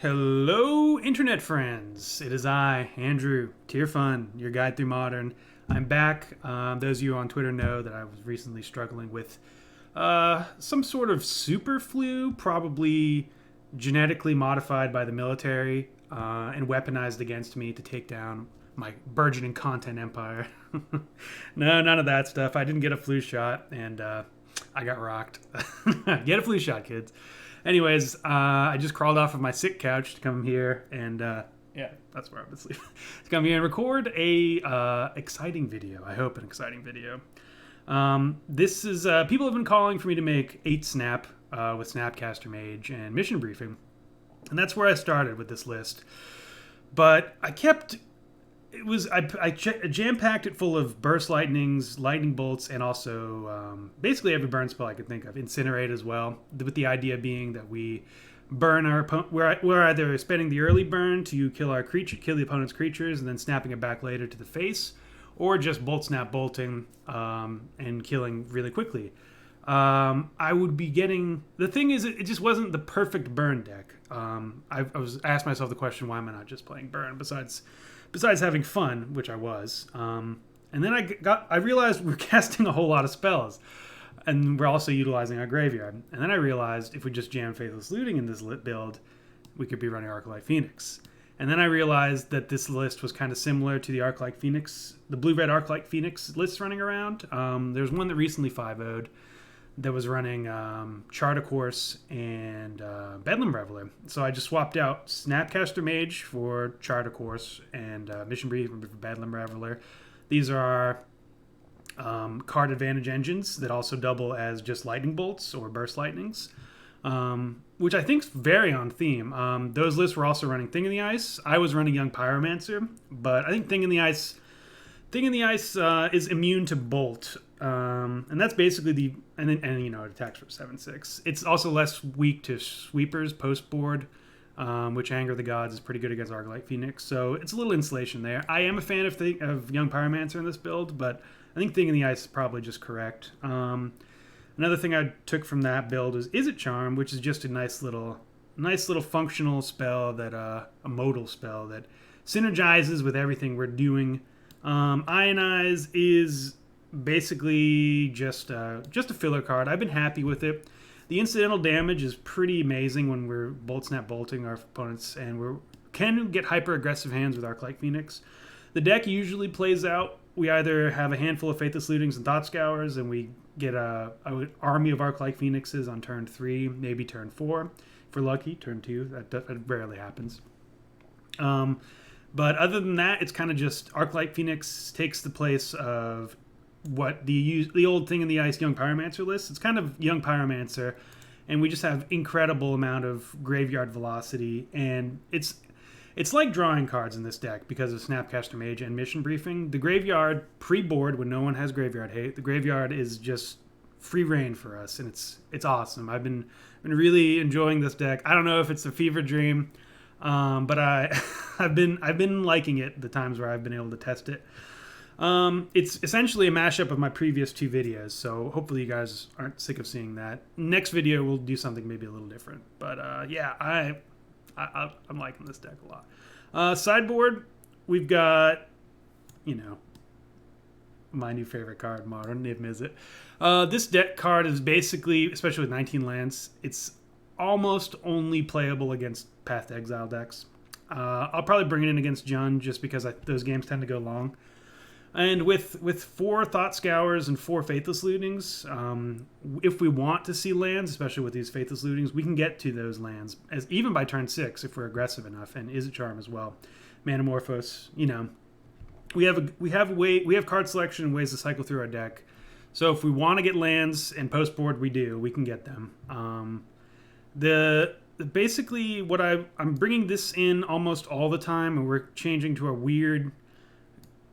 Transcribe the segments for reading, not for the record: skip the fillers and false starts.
Hello, internet friends. It is I, Andrew, Tier Fun, your guide through Modern. I'm back. Those of you on Twitter know that I was recently struggling with some sort of super flu, probably genetically modified by the military and weaponized against me to take down my burgeoning content empire. No, none of that stuff. I didn't get a flu shot, and I got rocked. Get a flu shot, kids. Anyways, I just crawled off of my sick couch to come here, and yeah, that's where I've been sleeping. To come here and record a exciting video. I hope an exciting video. This is people have been calling for me to make 8 Snap with Snapcaster Mage and Mission Briefing, and that's where I started with this list. But I kept. I jam-packed it full of burst lightnings, lightning bolts, and also basically every burn spell I could think of. Incinerate as well, with the idea being that we burn our opponent. We're either spending the early burn to kill the opponent's creatures, and then snapping it back later to the face, or just bolt snap bolting and killing really quickly. I would be getting. The thing is, it just wasn't the perfect burn deck. I was asked myself the question, why am I not just playing burn? Besides having fun, which I was, and then I realized we're casting a whole lot of spells, and we're also utilizing our graveyard. And then I realized if we just jam Faithless Looting in this lit build, we could be running Arclight Phoenix. And then I realized that this list was kind of similar to the Arclight Phoenix, the blue-red Arclight Phoenix lists running around. There's one that recently 5-0'd that was running Charter Course and Bedlam Reveler. So I just swapped out Snapcaster Mage for Charter Course and Mission Briefing for Bedlam Reveler. These are card advantage engines that also double as just lightning bolts or burst lightnings, which I think is very on theme. Those lists were also running Thing in the Ice. I was running Young Pyromancer, but I think Thing in the Ice is immune to Bolt. And that's basically and it attacks for 7/6. It's also less weak to sweepers post board, which Anger of the Gods is pretty good against Arclight Phoenix. So it's a little insulation there. I am a fan of Young Pyromancer in this build, but I think Thing in the Ice is probably just correct. Another thing I took from that build is It Charm, which is just a nice little functional spell that a modal spell that synergizes with everything we're doing. Ionize is basically just a filler card. I've been happy with it. The incidental damage is pretty amazing when we're bolt snap bolting our opponents, and we can get hyper aggressive hands with Arclight Phoenix. The deck usually plays out. We either have a handful of Faithless Lootings and Thought Scours, and we get an army of Arclight Phoenixes on turn 3, maybe turn 4. If we're lucky, turn 2. That rarely happens. But other than that, it's kind of just Arclight Phoenix takes the place of what the old Thing in the Ice Young Pyromancer list. It's kind of Young Pyromancer, and we just have incredible amount of graveyard velocity, and it's like drawing cards in this deck because of Snapcaster Mage and Mission Briefing. The graveyard pre-board, when no one has graveyard hate, the graveyard is just free reign for us, and it's awesome. I've been really enjoying this deck. I don't know if it's a fever dream, but I've been liking it the times where I've been able to test it. It's essentially a mashup of my previous 2 videos, so hopefully you guys aren't sick of seeing that. Next video we'll do something maybe a little different, but yeah, I'm liking this deck a lot. Sideboard, we've got my new favorite card, Modern, Niv Mizzet. This deck card is basically, especially with 19 lands, it's almost only playable against Path to Exile decks. I'll probably bring it in against Jund just because those games tend to go long. And with 4 Thought Scours and 4 Faithless Lootings, if we want to see lands, especially with these Faithless Lootings, we can get to those lands even by turn 6 if we're aggressive enough, and Is It Charm as well. Manamorphose, we have card selection and ways to cycle through our deck. So if we want to get lands and post board, we can get them. Basically what I'm bringing this in almost all the time, and we're changing to a weird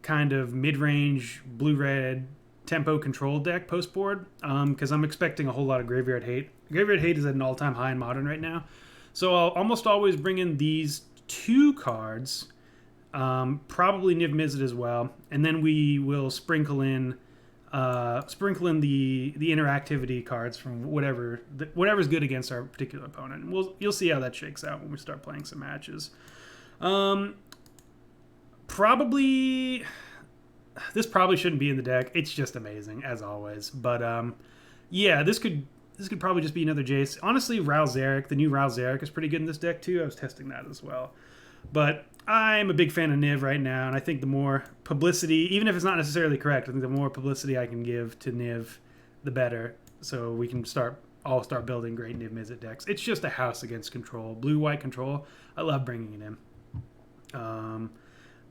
kind of mid-range blue-red tempo control deck post-board, because I'm expecting a whole lot of Graveyard Hate. Graveyard Hate is at an all-time high in Modern right now, so I'll almost always bring in these 2 cards, probably Niv Mizzet as well, and then we will sprinkle in sprinkle in the interactivity cards from whatever's good against our particular opponent. And you'll see how that shakes out when we start playing some matches. Probably this probably shouldn't be in the deck. It's just amazing as always. But yeah, this could probably just be another Jace. Honestly, Ral Zarek, the new Ral Zarek is pretty good in this deck too. I was testing that as well. But I'm a big fan of Niv right now, and I think the more publicity, even if it's not necessarily correct, I think the more publicity I can give to Niv, the better. So we can all start building great Niv Mizzet decks. It's just a house against control. Blue-white control. I love bringing it in.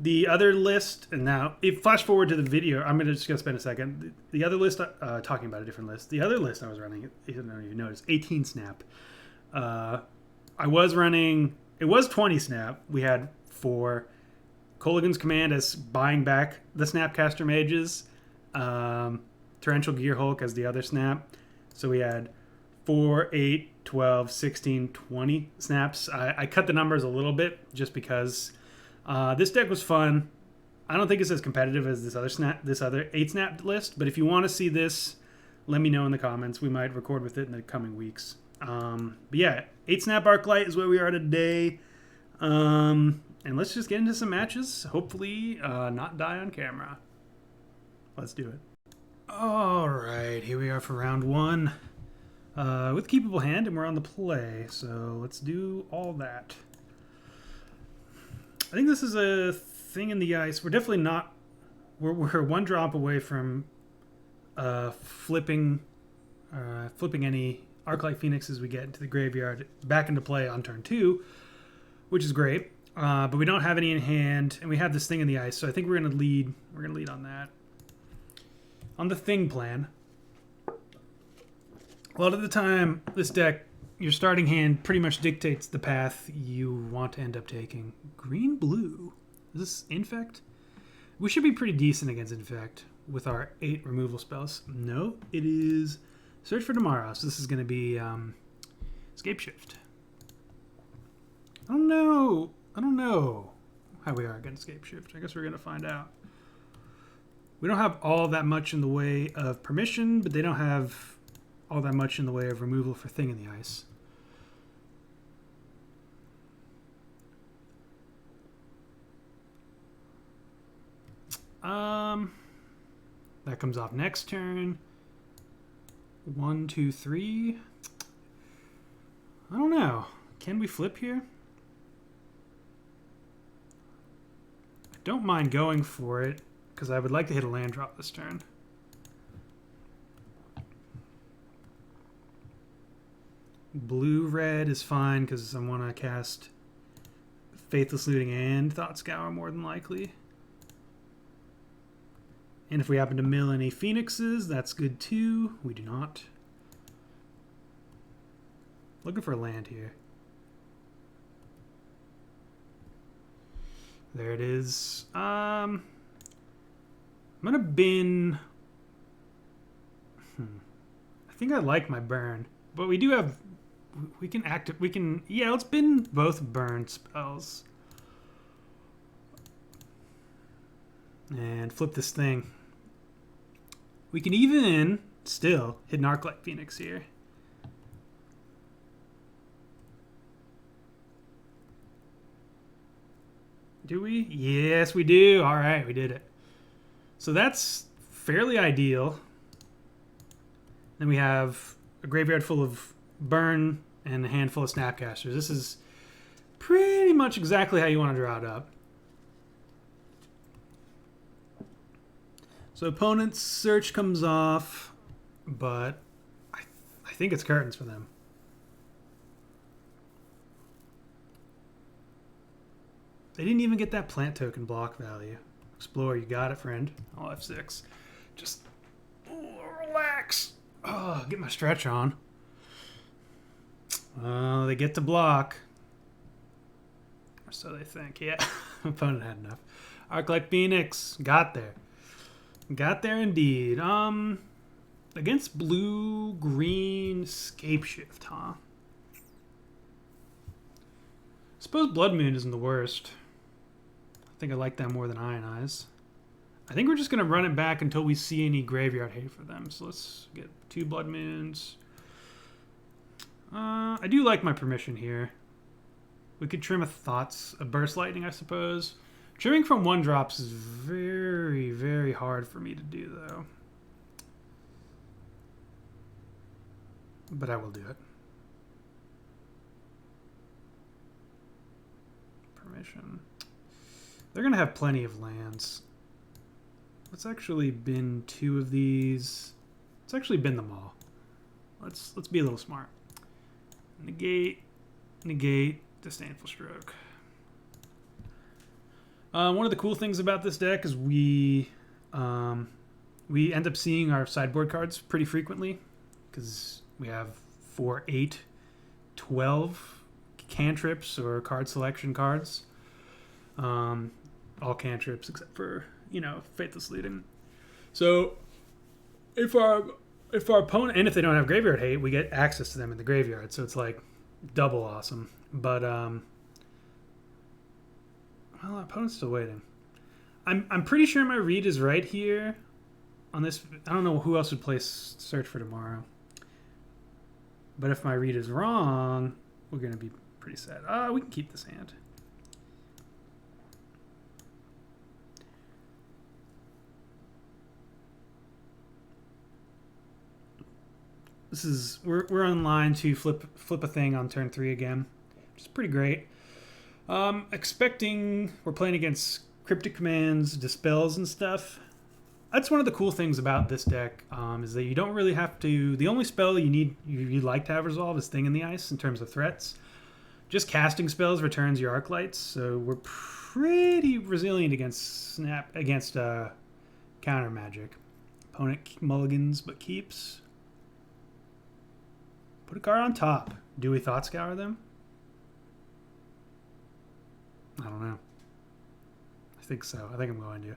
The other list, and now, flash forward to the video, I'm just going to spend a second. The other list, talking about a different list. The other list I was running, I don't know if you noticed, 18 Snap. I was running, it was 20 Snap. We had 4 Kolaghan's Command as buying back the Snapcaster Mages. Torrential Gear Hulk as the other Snap. So we had 4, 8, 12, 16, 20 snaps. I cut the numbers a little bit just because this deck was fun. I don't think it's as competitive as this other 8 snap list, but if you want to see this, let me know in the comments. We might record with it in the coming weeks. But yeah, 8 snap Arclight is where we are today. And let's just get into some matches. Hopefully not die on camera. Let's do it. All right, here we are for round 1 with Keepable Hand, and we're on the play. So let's do all that. I think this is a thing in the ice. We're definitely not. We're 1 drop away from flipping any Arclight Phoenixes we get into the graveyard back into play on turn 2, which is great. But we don't have any in hand, and we have this thing in the ice. So I think we're gonna lead. We're gonna lead on that. On the thing plan, a lot of the time, this deck, your starting hand pretty much dictates the path you want to end up taking. Green-blue. Is this Infect? We should be pretty decent against Infect with our 8 removal spells. No, it is Search for Tomorrow. So this is going to be Escape Shift. I don't know how we are against Escape Shift. I guess we're going to find out. We don't have all that much in the way of permission, but they don't have all that much in the way of removal for Thing in the Ice. That comes off next turn. 1, 2, 3. I don't know. Can we flip here? I don't mind going for it because I would like to hit a land drop this turn. Blue-red is fine because I want to cast Faithless Looting and Thought Scour more than likely. And if we happen to mill any Phoenixes, that's good too. We do not. Looking for a land here. There it is. I'm gonna bin. I think I like my burn, but we do have. We can active. We can. Yeah, let's bin both burn spells and flip this thing. We can even still hit an Arclight Phoenix here. Do we? Yes, we do. All right, we did it. So that's fairly ideal. Then we have a graveyard full of burn and a handful of Snapcasters. This is pretty much exactly how you want to draw it up. So opponent's search comes off, but I think it's curtains for them. They didn't even get that plant token block value. Explore, you got it, friend. I'll F6. Just relax. Oh, get my stretch on. Oh, they get to block. Or so they think. Yeah, opponent had enough. Arclight Phoenix got there. Got there indeed. Against blue, green, Escape Shift, huh? Suppose Blood Moon isn't the worst. I think I like that more than Ionize. I think we're just going to run it back until we see any graveyard hate for them. So let's get 2 Blood Moons. I do like my permission here. We could trim a Burst Lightning, I suppose. Trimming from 1-drops is very, very hard for me to do, though. But I will do it. Permission. They're going to have plenty of lands. Let's actually bin 2 of these. Let's actually bin them all. Let's be a little smart. Negate, Disdainful Stroke. One of the cool things about this deck is we end up seeing our sideboard cards pretty frequently because we have 4, 8, 12 cantrips or card selection cards. All cantrips except for, Faithless Looting. So if our opponent, and if they don't have graveyard hate, we get access to them in the graveyard. So it's like double awesome. But well, our opponent's still waiting. I'm pretty sure my read is right here on this. I don't know who else would play Search for Tomorrow. But if my read is wrong, we're gonna be pretty sad. We can keep this hand. We're on line to flip a thing on turn 3 again, which is pretty great. We're playing against Cryptic Commands, Dispels, and stuff. That's one of the cool things about this deck, is that you don't really have to. The only spell you'd like to have resolve is Thing in the Ice in terms of threats. Just casting spells returns your Arclights, so we're pretty resilient against counter magic. Opponent mulligans but keeps. Put a card on top. Do we Thought Scour them? I don't know. I think so. I think I'm going to.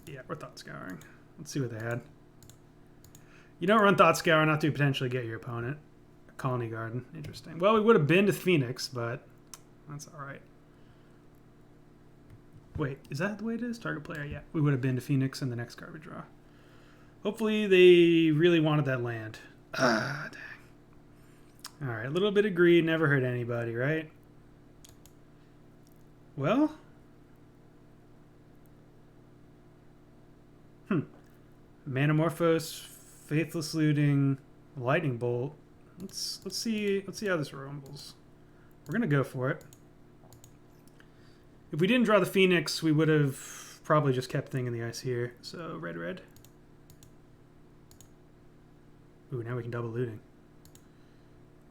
Yeah, we're Thought Scouring. Let's see what they had. You don't run Thought Scour not to potentially get your opponent. Colony Garden. Interesting. Well, we would have been to Phoenix, but that's all right. Wait, is that the way it is? Target player? Yeah. We would have been to Phoenix in the next garbage draw. Hopefully they really wanted that land. Dang. Alright, a little bit of greed never hurt anybody, right? Well. Manamorphose, Faithless Looting, Lightning Bolt. Let's see how this rumbles. We're gonna go for it. If we didn't draw the Phoenix, we would have probably just kept Thing in the Ice here. So red. Ooh, now we can double looting.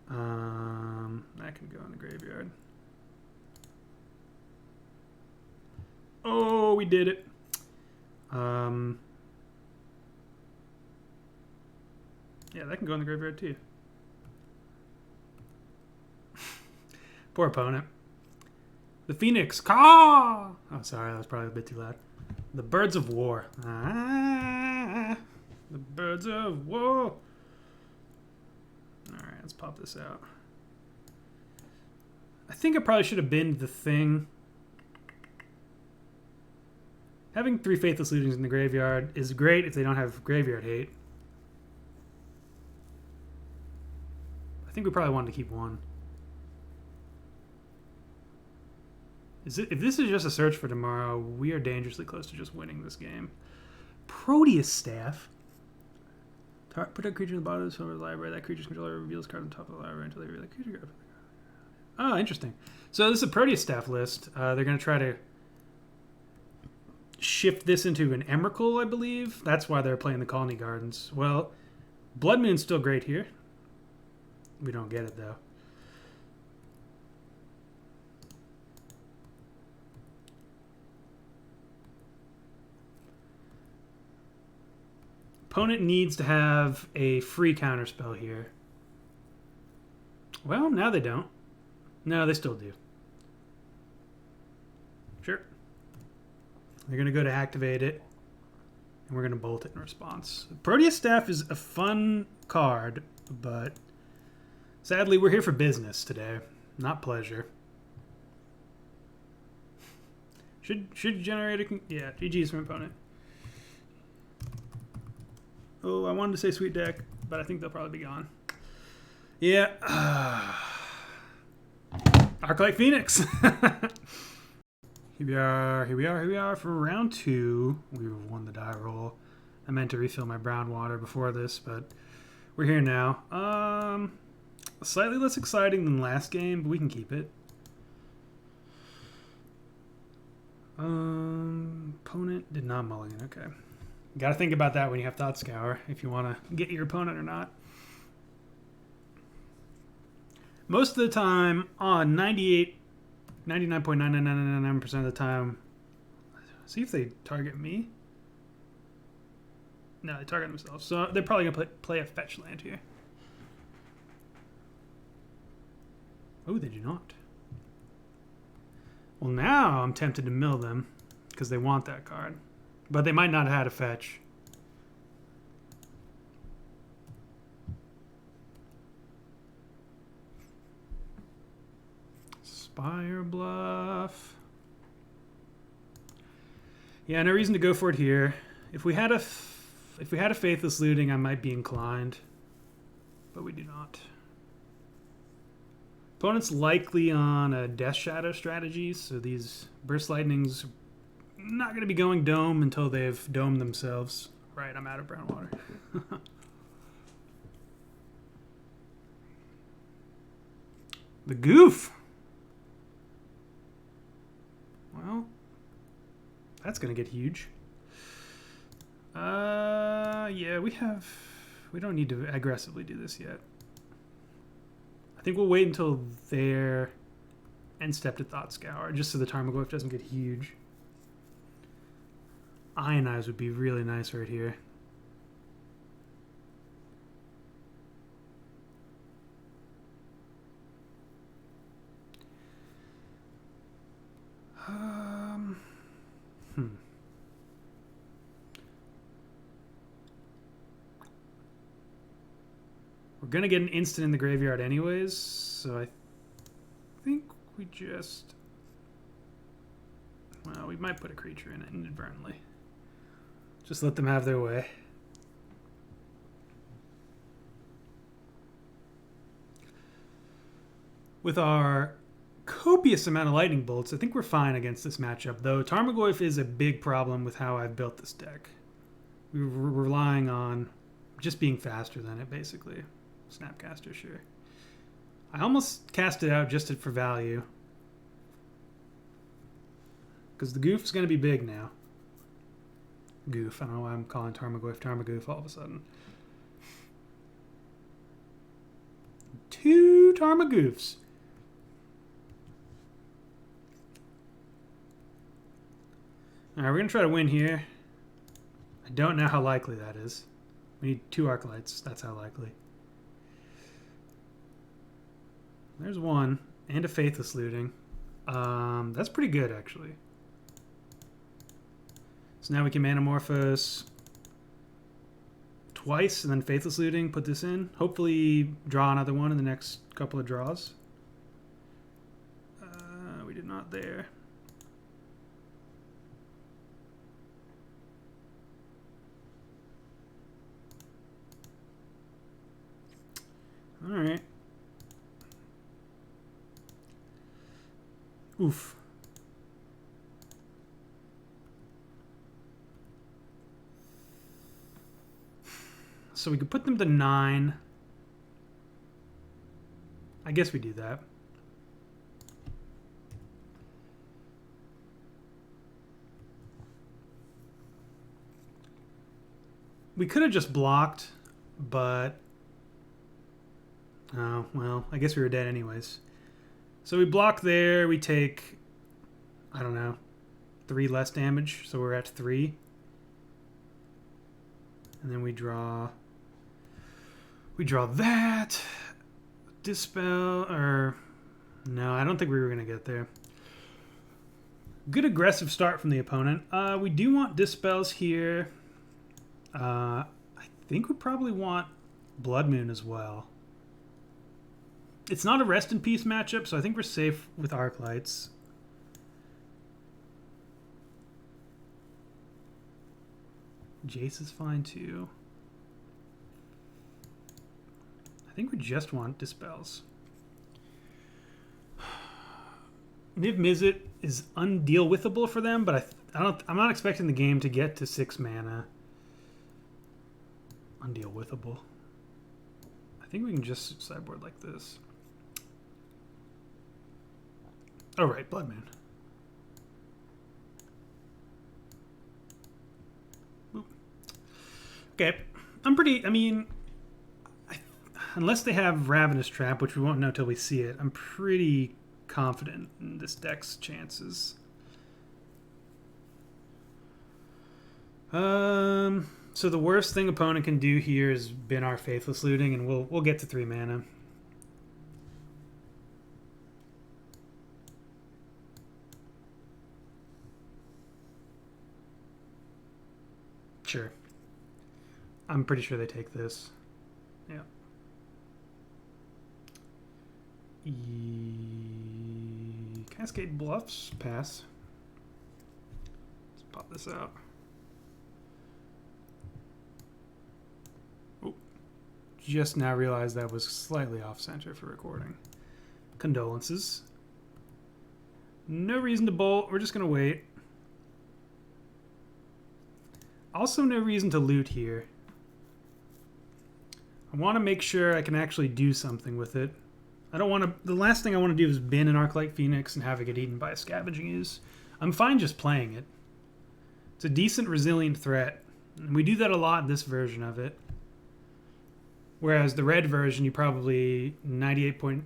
That can go in the graveyard. Oh, we did it. Yeah, that can go in the graveyard too. Poor opponent. The Phoenix. Caw! Oh, sorry, that was probably a bit too loud. The Birds of War. The Birds of War. Alright, let's pop this out. I think I probably should have binned the Thing. Having 3 Faithless Lootings in the graveyard is great if they don't have graveyard hate. I think we probably wanted to keep 1. If this is just a Search for Tomorrow, we are dangerously close to just winning this game. Proteus Staff. Put a creature in the bottom of the library. That creature's controller reveals card on top of the library until they reveal that creature. Oh, interesting. So this is a Proteus Staff list. They're going to try to shift this into an Emrakul, I believe. That's why they're playing the Colony Gardens. Well, Blood Moon's still great here. We don't get it, though. Opponent needs to have a free counterspell here. Well, now they don't. No, they still do. Sure. They're going to go to activate it, and we're going to bolt it in response. Proteus Staff is a fun card, but sadly we're here for business today, not pleasure. Should generate a... Yeah, GG's from opponent. Oh, I wanted to say sweet deck, but I think they'll probably be gone. Yeah. Arclight Phoenix. Here we are for round 2. We won the die roll. I meant to refill my brown water before this, but we're here now. Slightly less exciting than last game, but we can keep it. Opponent did not mulligan. Okay. Got to think about that when you have Thought Scour, if you want to get your opponent or not. Most of the time, on 99.99999% of the time, see if they target me. No, they target themselves. So they're probably going to play a fetch land here. Oh, they do not. Well, now I'm tempted to mill them because they want that card. But they might not have had a fetch. Spire Bluff. Yeah, no reason to go for it here. If we had a Faithless Looting, I might be inclined, but we do not. Opponent's likely on a Death Shadow strategy, so these Burst Lightnings not going to be going dome until they've domed themselves. Right, I'm out of brown water. The Goof. Well, that's going to get huge. Yeah, we don't need to aggressively do this yet. I think we'll wait until their end step to Thought Scour, just so the Tarmogoyf doesn't get huge. Ionize would be really nice right here. We're going to get an instant in the graveyard anyways, so I think we just... Well, we might put a creature in it inadvertently. Just let them have their way. With our copious amount of lightning bolts, I think we're fine against this matchup, though Tarmogoyf is a big problem with how I've built this deck. We're relying on just being faster than it, basically. Snapcaster, sure. I almost cast it out just for value. Because the Goof's going to be big now. Goof. I don't know why I'm calling Tarmogoyf all of a sudden. 2 Tarmogoofs. Alright, we're going to try to win here. I don't know how likely that is. We need 2 Arclights. That's how likely. There's one. And a Faithless Looting. That's pretty good, actually. So now we can Manamorphose twice and then Faithless Looting, put this in. Hopefully draw another one in the next couple of draws. We did not there. All right. Oof. So we could put them to 9. I guess we do that. We could have just blocked, but... Oh, well, I guess we were dead anyways. So we block there, we take, I don't know, 3 less damage, so we're at 3. And then we draw that. Dispel, or... No, I don't think we were going to get there. Good aggressive start from the opponent. We do want Dispels here. I think we probably want Blood Moon as well. It's not a Rest in Peace matchup, so I think we're safe with Arclights. Jace is fine too. I think we just want dispels. Niv Mizzet is undeal-withable for them, but I'm not expecting the game to get to 6 mana. Undeal-withable. I think we can just sideboard like this. Oh, right, Blood Moon. Oop. Okay, unless they have Ravenous Trap, which we won't know till we see it, I'm pretty confident in this deck's chances. So the worst thing opponent can do here is bin our Faithless Looting, and we'll get to 3 mana. Sure. I'm pretty sure they take this. Yeah. Cascade Bluffs, pass. Let's pop this out. Oh, just now realized that was slightly off center for recording. Condolences. No reason to bolt. We're just gonna wait. Also, no reason to loot here. I want to make sure I can actually do something with it. I don't want to... The last thing I want to do is bin an Arclight Phoenix and have it get eaten by a Scavenging Ooze. I'm fine just playing it. It's a decent, resilient threat. And we do that a lot in this version of it. Whereas the red version, you probably 99%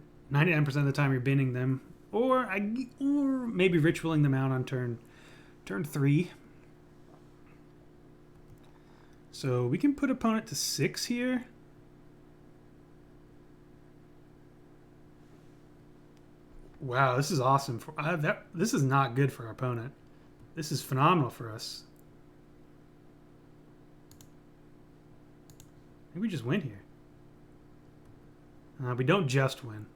of the time you're binning them. Or maybe ritualing them out on turn 3. So we can put opponent to 6 here. Wow, this is awesome. This is not good for our opponent. This is phenomenal for us. I think we just win here. We don't just win.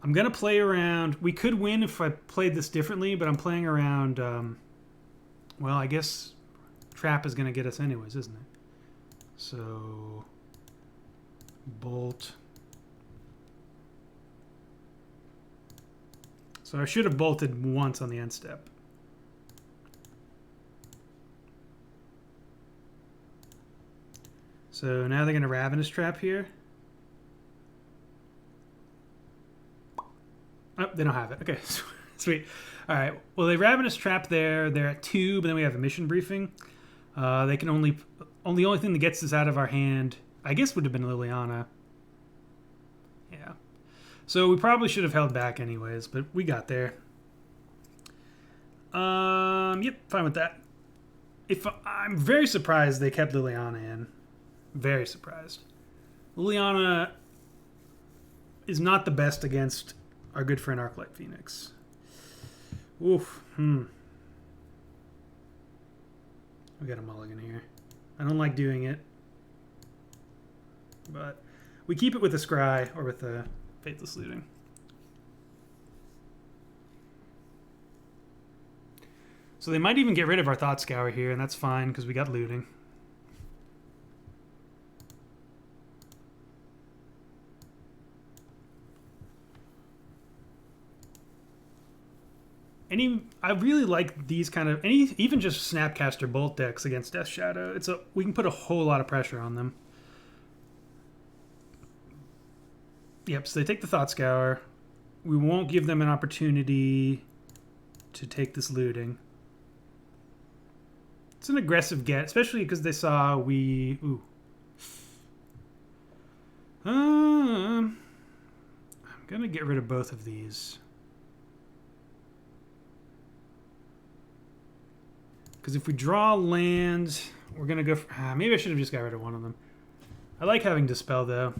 I'm going to play around. We could win if I played this differently, but I'm playing around... well, I guess Trap is going to get us anyways, isn't it? So... Bolt... So I should have bolted once on the end step. So now they're going to Ravenous Trap here. Oh, they don't have it. Okay, sweet. All right. Well, they Ravenous Trap there. They're at 2, but then we have a Mission Briefing. They can only the only thing that gets this out of our hand, I guess, would have been Liliana. Yeah. So we probably should have held back anyways, but we got there. Yep, fine with that. I'm very surprised they kept Liliana in. Very surprised. Liliana is not the best against our good friend Arclight Phoenix. Oof. We got a mulligan here. I don't like doing it, but we keep it with a Scry or with a Faithless Looting. So they might even get rid of our Thought Scour here, and that's fine because we got looting. I really like these kind of even just Snapcaster Bolt decks against Death Shadow. We can put a whole lot of pressure on them. Yep, so they take the Thought Scour. We won't give them an opportunity to take this looting. It's an aggressive get, especially because they saw we... Ooh. I'm going to get rid of both of these. Because if we draw land, we're going to go for... maybe I should have just got rid of one of them. I like having Dispel, though.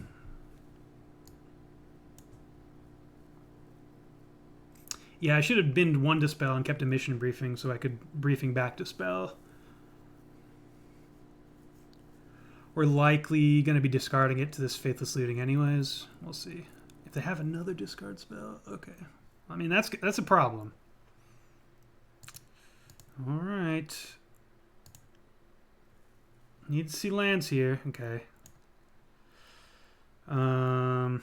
Yeah, I should have binned one Dispel and kept a Mission Briefing so I could Briefing back Dispel. We're likely going to be discarding it to this Faithless Looting anyways. We'll see. If they have another discard spell, okay. I mean, that's a problem. All right. Need to see lands here. Okay. I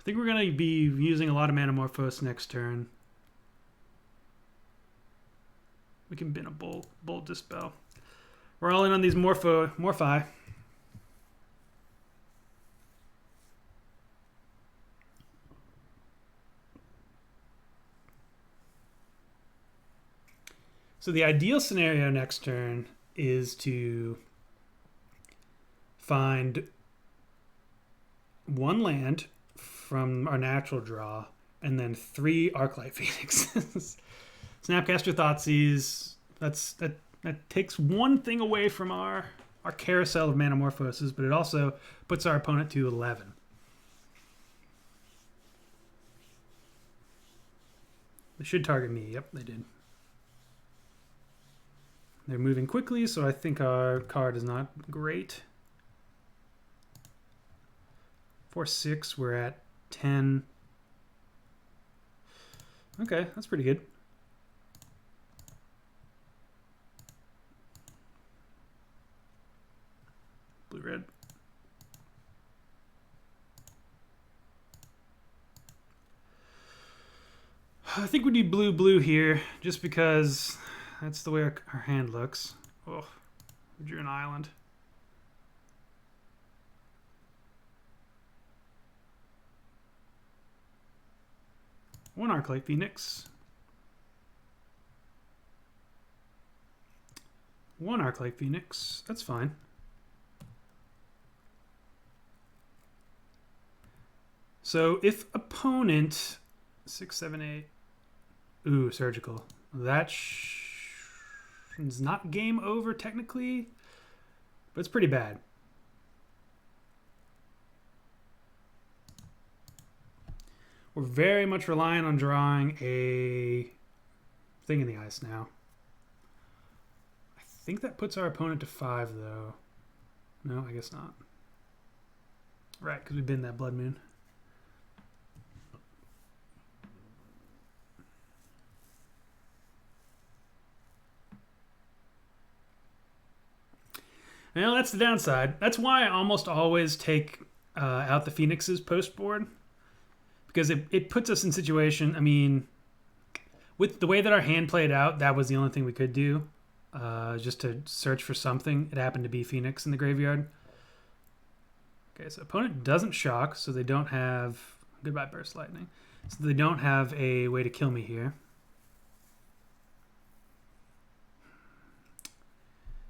think we're going to be using a lot of Manamorphose next turn. We can bin a Bolt Dispel. We're all in on these Morphi. So the ideal scenario next turn is to find one land from our natural draw and then 3 Arclight Phoenixes. Snapcaster Thoughtseize. That takes one thing away from our carousel of Manamorphoses, but it also puts our opponent to 11. They should target me. Yep, they did. They're moving quickly, so I think our card is not great. 4-6, we're at 10. Okay, that's pretty good. Blue-red. I think we need blue-blue here, just because that's the way our hand looks. Oh, we drew an island. One Arclight Phoenix. One Arclight Phoenix. That's fine. So if opponent 6, 7, 8. Ooh, surgical. That it's not game over technically, but it's pretty bad. We're very much relying on drawing a thing in the ice now. I think that puts our opponent to 5 though. No, I guess not. Right, because we've been that Blood Moon. Well, that's the downside. That's why I almost always take out the Phoenixes post board. Because it puts us in situation, I mean, with the way that our hand played out, that was the only thing we could do. Just to search for something. It happened to be Phoenix in the graveyard. Okay, so opponent doesn't shock, so they don't have... Goodbye, Burst Lightning. So they don't have a way to kill me here.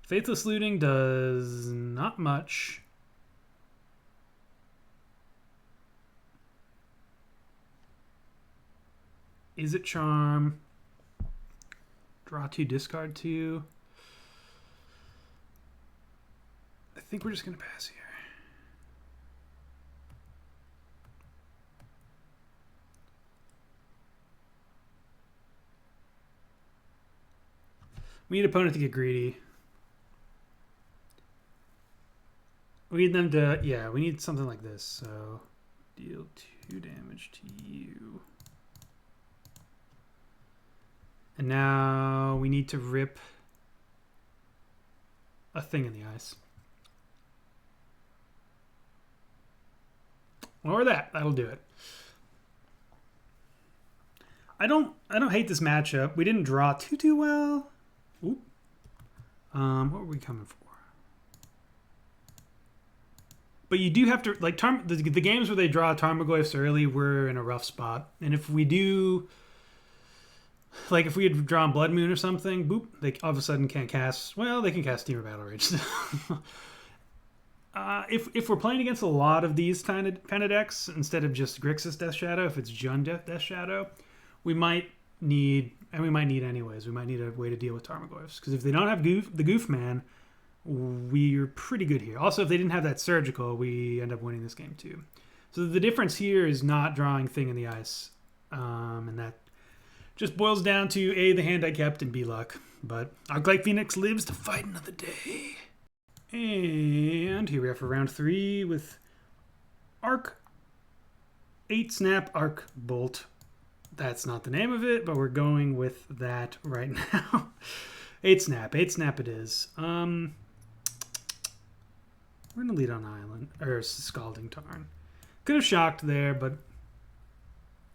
Faithless Looting does not much. Is it Charm? Draw 2, discard 2. I think we're just going to pass here. We need opponent to get greedy. We need them to, yeah, we need something like this. So, deal 2 damage to you. And now we need to rip a thing in the ice. Or that. That'll do it. I don't hate this matchup. We didn't draw too well. Oop. What were we coming for? But you do have to, like, the games where they draw Tarmogoyfs early, we're in a rough spot. And if we do, like, if we had drawn Blood Moon or something, boop, they all of a sudden can't cast, well, they can cast Steamer Battle Rage. If we're playing against a lot of these kind of decks, instead of just Grixis Death Shadow, if it's Jund Death Shadow, we might need, and we might need anyways, we might need a way to deal with Tarmogoyfs. Because if they don't have the Goof Man, we're pretty good here. Also, if they didn't have that surgical, we end up winning this game too. So the difference here is not drawing Thing in the Ice. And that just boils down to A, the hand I kept, and B, luck. But Arclight Phoenix lives to fight another day. And here we are for round 3 with Arc 8 Snap Arc Bolt. That's not the name of it, but we're going with that right now. 8 snap. 8 snap it is. We're going to lead on Island, or Scalding Tarn. Could have shocked there, but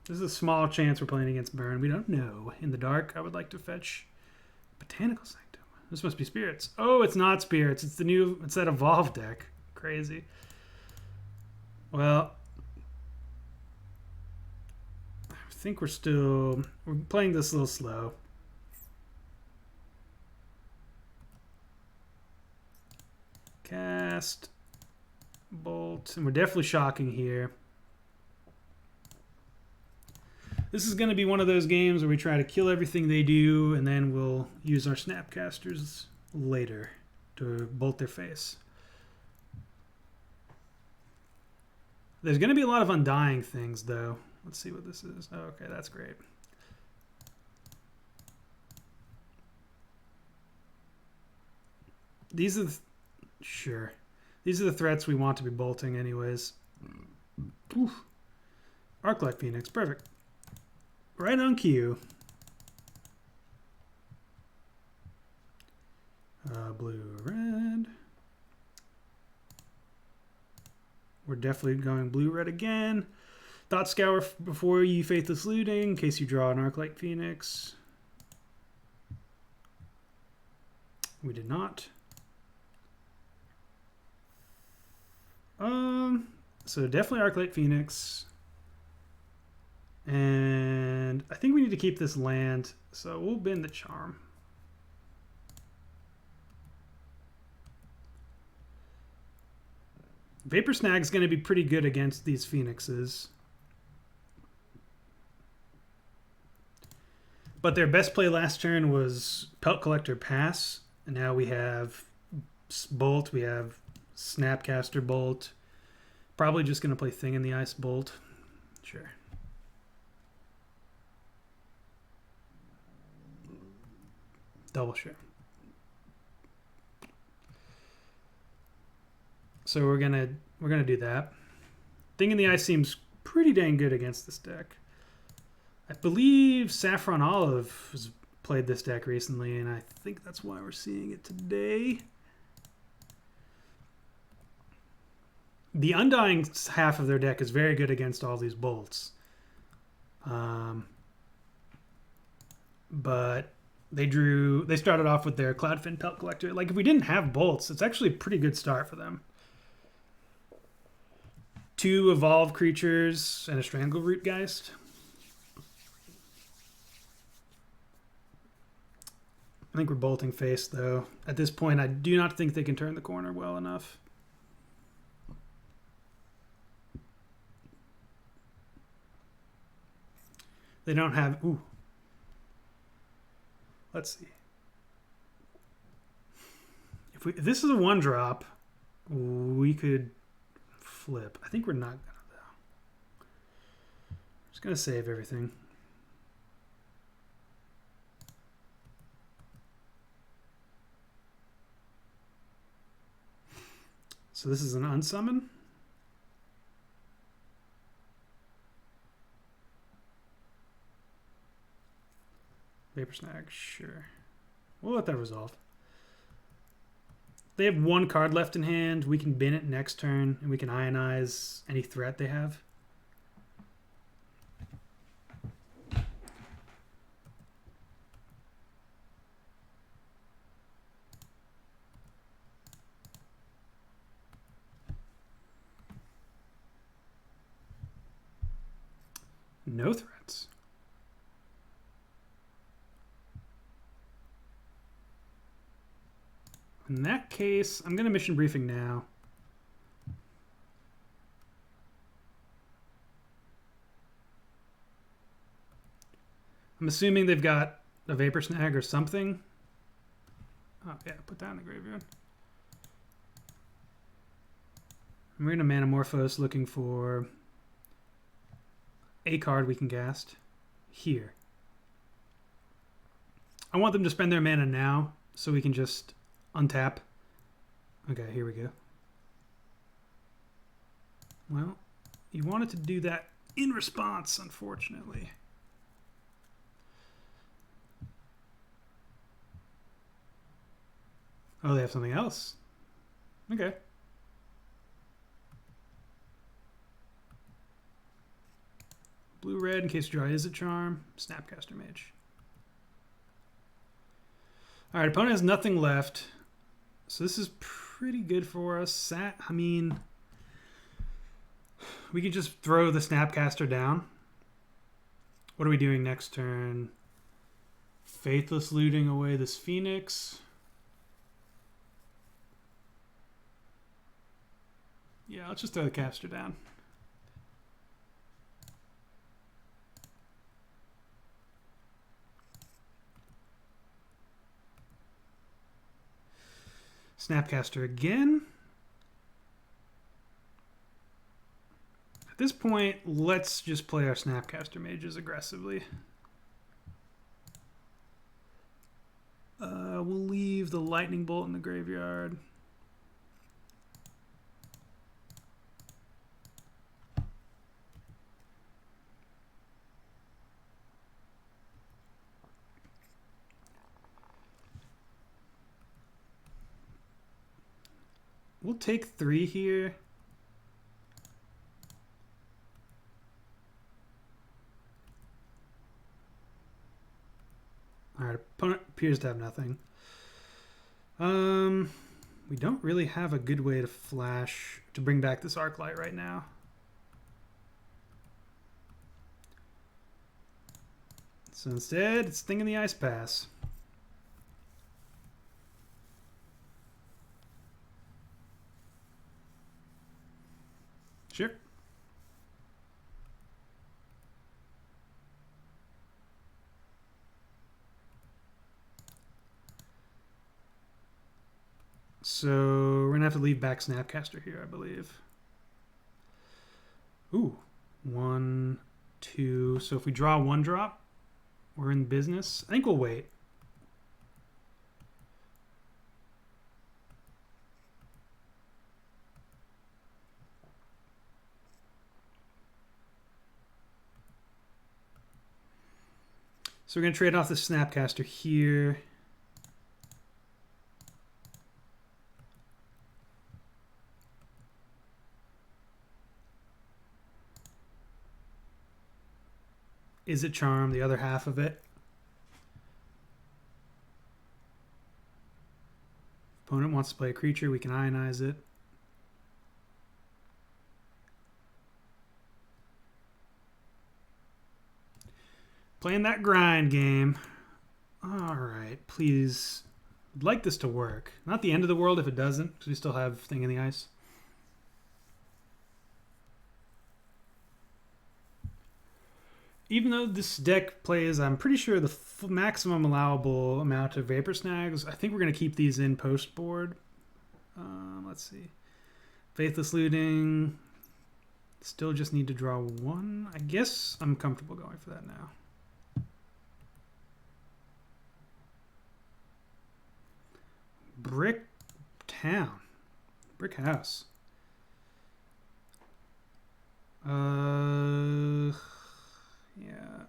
there's a small chance we're playing against Burn. We don't know. In the dark, I would like to fetch Botanical Sanctum. This must be Spirits. Oh, it's not Spirits. It's that Evolve deck. Crazy. Well, I think we're playing this a little slow. Cast Bolt, and we're definitely shocking here. This is going to be one of those games where we try to kill everything they do, and then we'll use our Snapcasters later to bolt their face. There's going to be a lot of Undying things, though. Let's see what this is. Oh, okay, that's great. These are sure. These are the threats we want to be bolting anyways. Oof. Arclight Phoenix, perfect. Right on cue. Blue, red. We're definitely going blue-red again. Thought Scour before you Faithless Looting, in case you draw an Arclight Phoenix. We did not. So definitely Arclight Phoenix. And I think we need to keep this land, so we'll bend the Charm. Vapor Snag is going to be pretty good against these Phoenixes. But their best play last turn was Pelt Collector Pass. And now we have Bolt, we have Snapcaster Bolt. Probably just going to play Thing in the Ice Bolt. Sure. Double share. So we're gonna do that. Thing in the Ice seems pretty dang good against this deck. I believe Saffron Olive has played this deck recently, and I think that's why we're seeing it today. The Undying half of their deck is very good against all these bolts. But they started off with their Cloudfin Pelt Collector. Like, if we didn't have bolts, it's actually a pretty good start for them. 2 evolved creatures and a Strangleroot Geist. I think we're bolting face, though. At this point, I do not think they can turn the corner well enough. They don't have... Ooh. Let's see. If this is a 1-drop, we could flip. I think we're not gonna, though. Just gonna save everything. So this is an unsummon. Vapor Snag, sure. We'll let that resolve. They have 1 card left in hand. We can bin it next turn, and we can ionize any threat they have. No threats. In that case, I'm going to Mission Briefing now. I'm assuming they've got a Vapor Snag or something. Oh, yeah, put that in the graveyard. We're going to Manamorphose looking for a card we can cast here. I want them to spend their mana now so we can just untap. Okay, here we go. Well, you wanted to do that in response, unfortunately. Oh, they have something else. Okay. Blue-red in case you draw is a charm. Snapcaster Mage. All right, opponent has nothing left. So this is pretty good for us. I mean, we could just throw the Snapcaster down. What are we doing next turn? Faithless looting away this Phoenix. Yeah, let's just throw the caster down. Snapcaster again. At this point, let's just play our Snapcaster mages aggressively. We'll leave the lightning bolt in the graveyard. We'll take 3 here. All right, opponent appears to have nothing. We don't really have a good way to flash to bring back this Arclight right now. So instead, it's Thing in the Ice Pass. Sure. So we're gonna have to leave back Snapcaster here, I believe. Ooh, 1, 2. So if we draw 1 drop, we're in business. I think we'll wait. So we're going to trade off the Snapcaster here. Is it Charm, the other half of it? Opponent wants to play a creature, we can ionize it. Playing that grind game. All right, please. I'd like this to work. Not the end of the world if it doesn't, because we still have Thing in the Ice. Even though this deck plays, I'm pretty sure the maximum allowable amount of Vapor Snags, I think we're going to keep these in post board. Let's see. Faithless Looting. Still just need to draw 1. I guess I'm comfortable going for that now. Brick Town. Brick House. Yeah.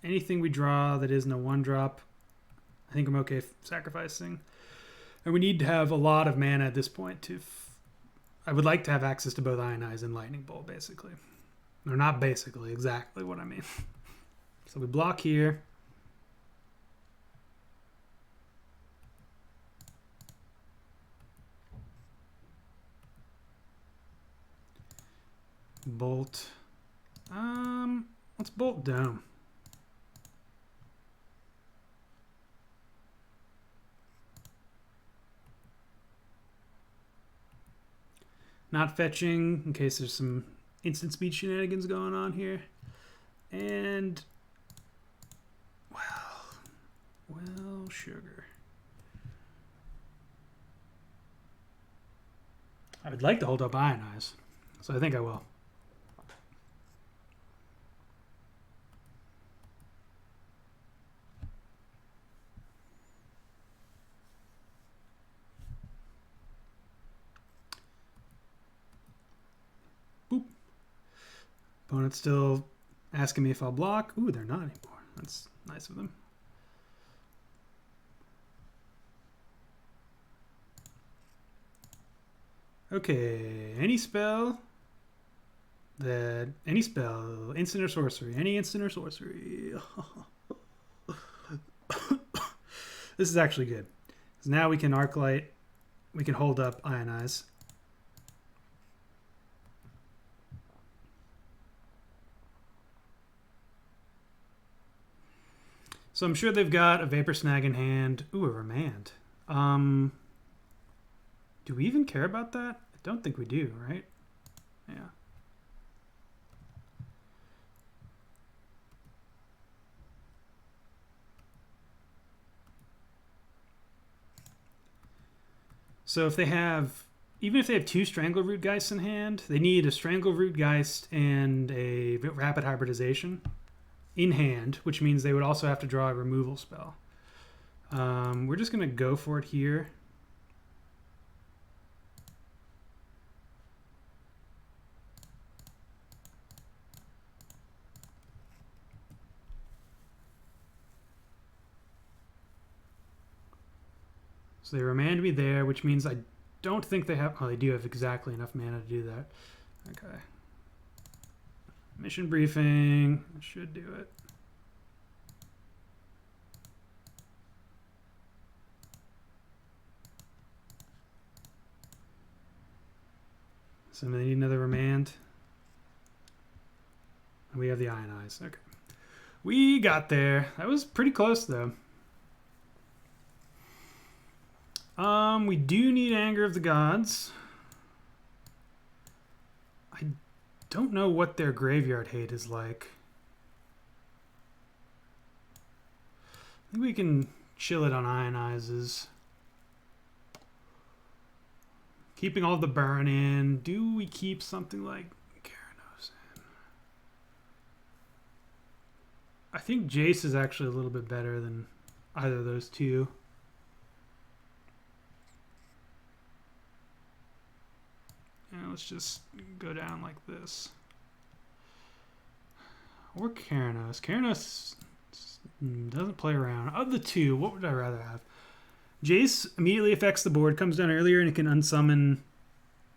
Anything we draw that isn't a 1-drop, I think I'm okay sacrificing. And we need to have a lot of mana at this point to... I would like to have access to both Ionize and Lightning Bolt, basically. Or not basically, exactly what I mean. So we block here. Bolt. Let's bolt Dome. Not fetching in case there's some instant speed shenanigans going on here. And well, sugar. I would like to hold up Ionize, so I think I will. Boop. Opponent's still asking me if I'll block. Ooh, they're not anymore. That's nice of them. Okay, any spell, instant or sorcery, any instant or sorcery. This is actually good. So now we can Arclight, we can hold up Ionize. So I'm sure they've got a Vapor Snag in hand. Ooh, a Remand. Do we even care about that? I don't think we do, right? Yeah. So if they have, even if they have two Strangleroot Geists in hand, they need a Strangleroot Geist and a Rapid Hybridization in hand, which means they would also have to draw a removal spell. We're just going to go for it here. So they remand me there, which means I don't think they have... Oh, they do have exactly enough mana to do that. Okay. Mission Briefing. Should do it. So they need another remand. And we have the Ionize. Okay. We got there. That was pretty close, though. We do need Anger of the Gods. I don't know what their graveyard hate is like. I think we can chill it on Ionizes. Keeping all the burn in. Do we keep something like Gyarados in? I think Jace is actually a little bit better than either of those two. And let's just go down like this. Or Keranos. Keranos doesn't play around. Of the two, what would I rather have? Jace immediately affects the board, comes down earlier, and it can unsummon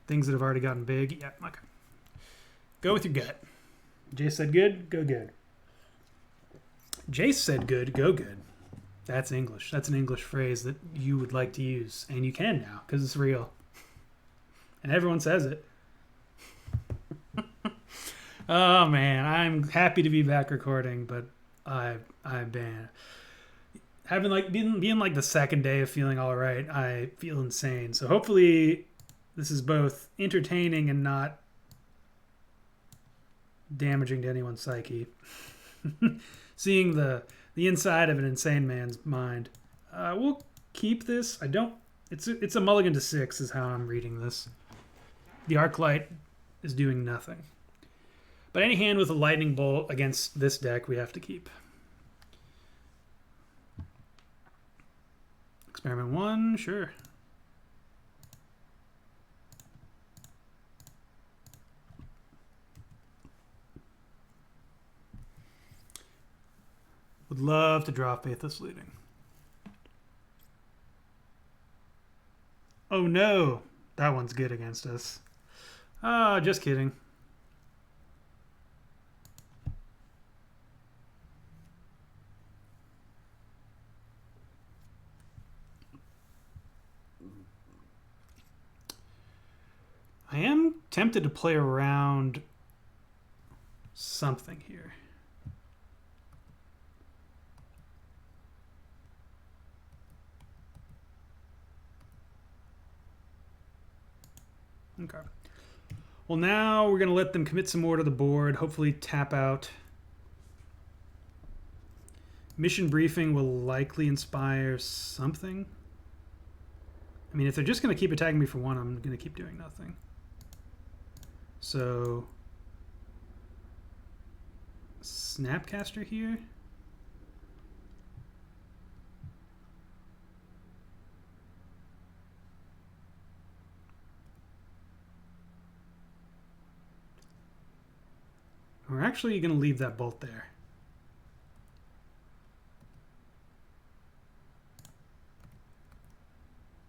things that have already gotten big. Yep, okay. Go with your gut. Jace said good, go good. Jace said good, go good. That's English. That's an English phrase that you would like to use, and you can now, because it's real. And everyone says it. Oh man, I'm happy to be back recording, but I've been having like being like the second day of feeling all right. I feel insane. So hopefully this is both entertaining and not damaging to anyone's psyche. Seeing the inside of an insane man's mind. We'll keep this. I don't. It's a mulligan to 6 is how I'm reading this. The Arclight is doing nothing. But any hand with a lightning bolt against this deck we have to keep. Experiment 1, sure. Would love to draw Faithless Looting. Oh no, that one's good against us. Oh, just kidding. I am tempted to play around something here. Okay. Well, now we're going to let them commit some more to the board, hopefully tap out. Mission Briefing will likely inspire something. I mean, if they're just going to keep attacking me for one, I'm going to keep doing nothing. So, Snapcaster here. We're actually going to leave that bolt there.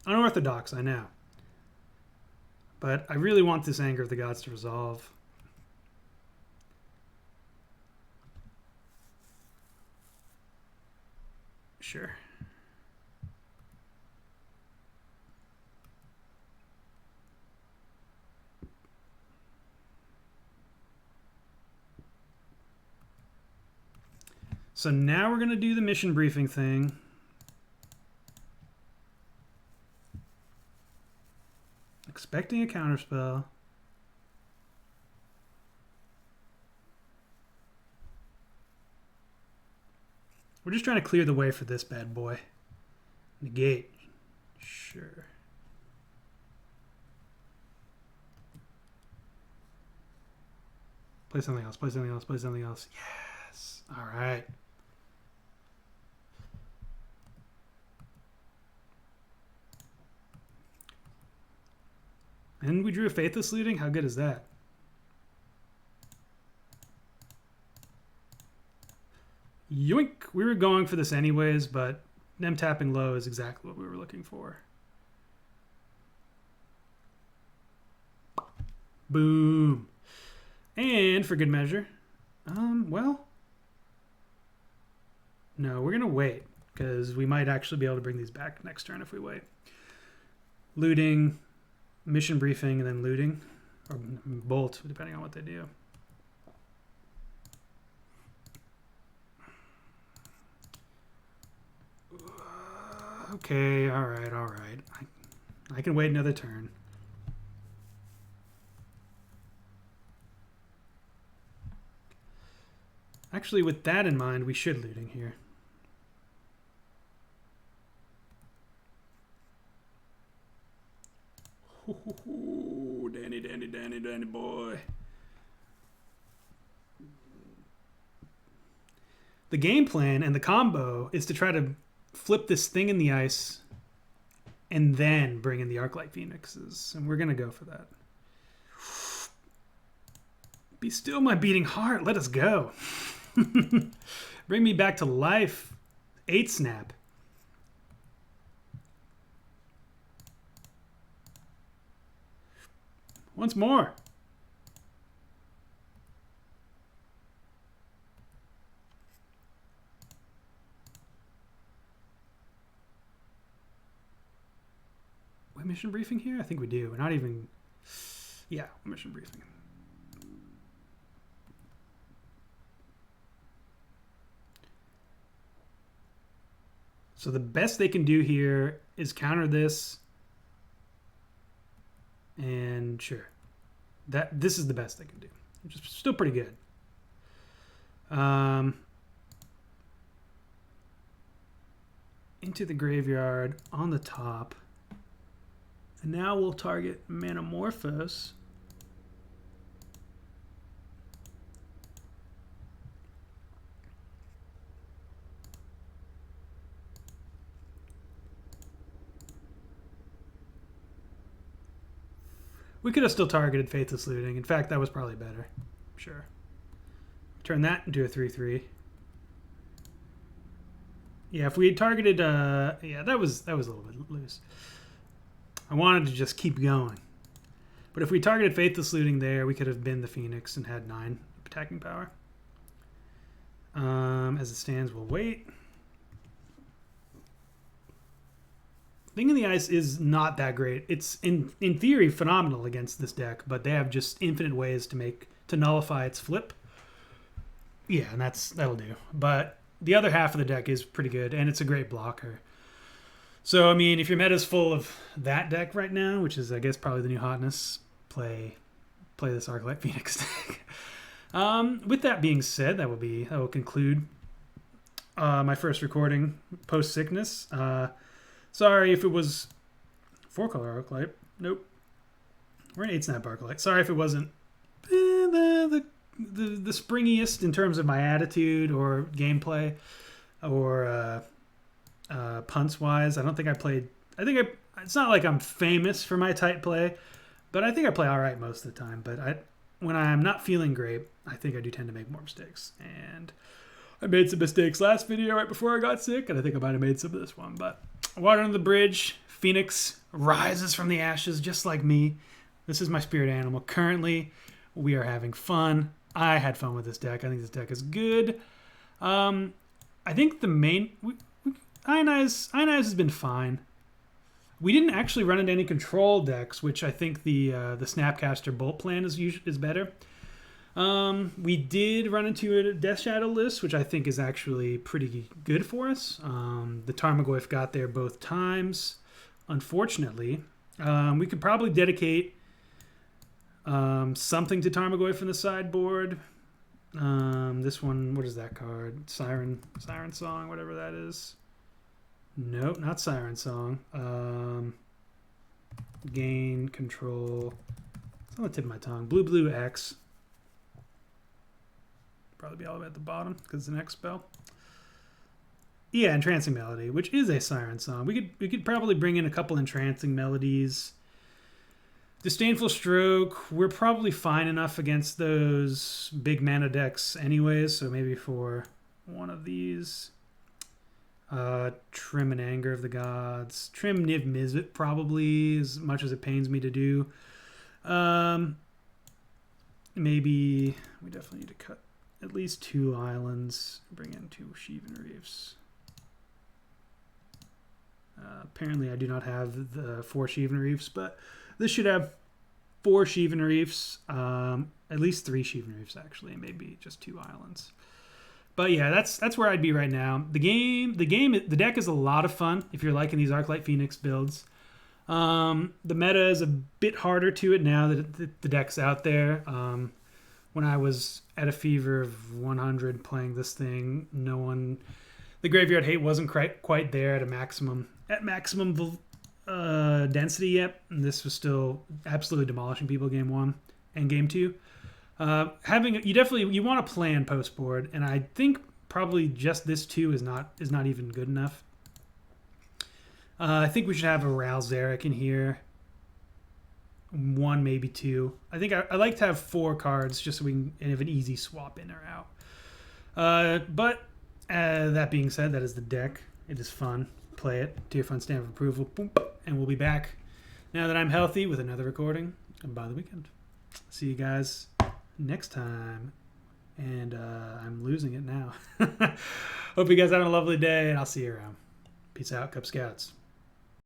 Unorthodox, I know. But I really want this Anger of the Gods to resolve. Sure. So now we're going to do the mission briefing thing. Expecting a counterspell. We're just trying to clear the way for this bad boy. Negate. Sure. Play something else, play something else, play something else. Yes. All right. And we drew a Faithless Looting? How good is that? Yoink! We were going for this anyways, but them tapping low is exactly what we were looking for. Boom. And for good measure, well, no, we're going to wait because we might actually be able to bring these back next turn if we wait. Looting, mission briefing, and then looting, or bolt, depending on what they do. Okay, all right, all right. I can wait another turn. Actually, with that in mind, we should looting here. Ooh, Danny boy. The game plan and the combo is to try to flip this thing in the ice and then bring in the Arclight Phoenixes. And we're going to go for that. Be still my beating heart. Let us go. Bring me back to life. 8 snap. Once more. Wait, mission briefing here? I think we do. We're not even... Yeah, mission briefing. So the best they can do here is counter this. And sure. This is the best they can do. Which is still pretty good. Into the graveyard on the top. And now we'll target Manamorphose. We could have still targeted Faithless Looting. In fact, that was probably better. Sure. Turn that into a 3/3. Yeah, if we had targeted... yeah, that was a little bit loose. I wanted to just keep going. But if we targeted Faithless Looting there, we could have been the Phoenix and had 9 attacking power. As it stands, we'll wait. Thing in the Ice is not that great. It's in theory phenomenal against this deck, but they have just infinite ways to nullify its flip. Yeah, and that'll do. But the other half of the deck is pretty good, and it's a great blocker. So I mean, if your meta's full of that deck right now, which is I guess probably the new hotness, play this Arclight Phoenix deck. With that being said, that will conclude my first recording post sickness. Sorry if it was 4-color Arclight. Nope. We're an 8-snap Arclight. Sorry if it wasn't the springiest in terms of my attitude or gameplay or punts wise. I don't think I played. It's not like I'm famous for my tight play, but I think I play all right most of the time. But when I'm not feeling great, I think I do tend to make more mistakes. And I made some mistakes last video right before I got sick, and I think I might have made some of this one. But water under the bridge, Phoenix rises from the ashes just like me. This is my spirit animal. Currently, we are having fun. I had fun with this deck. I think this deck is good. I think the main... Ionize has been fine. We didn't actually run into any control decks, which I think the Snapcaster Bolt plan is better. We did run into a Death Shadow list, which I think is actually pretty good for us. The Tarmogoyf got there both times, unfortunately. We could probably dedicate something to Tarmogoyf in the sideboard. This one, what is that card? Siren Song, whatever that is. Nope, not Siren Song. Gain, control. It's on the tip of my tongue. Blue X. Probably be all the way at the bottom because it's the next spell. Yeah, Entrancing Melody, which is a Siren Song. We could probably bring in a couple Entrancing Melodies. Disdainful Stroke, we're probably fine enough against those big mana decks anyways, so maybe for one of these. Trim and Anger of the Gods. Trim Niv Mizzet probably, as much as it pains me to do. Maybe we definitely need to cut at least 2 islands. Bring in 2 Sheevan Reefs. Apparently I do not have the 4 Sheevan Reefs, but this should have 4 Sheevan Reefs. At least 3 Sheevan Reefs actually, and maybe just 2 islands. But yeah, that's where I'd be right now. The deck is a lot of fun if you're liking these Arclight Phoenix builds. The meta is a bit harder to it now that the deck's out there. When I was at a fever of 100 playing this thing, the Graveyard Hate wasn't quite there at maximum density yet. And this was still absolutely demolishing people game 1 and game 2. You want to plan post board, and I think probably just this 2 is not even good enough. I think we should have a Ral Zarek in here. 1, maybe 2. I think I like to have 4 cards just so we can have an easy swap in or out. But that being said, that is the deck. It is fun. Play it. Tier Fun Stamp of Approval. Boom, and we'll be back now that I'm healthy with another recording by the weekend. See you guys next time. And I'm losing it now. Hope you guys have a lovely day, and I'll see you around. Peace out, Cub Scouts.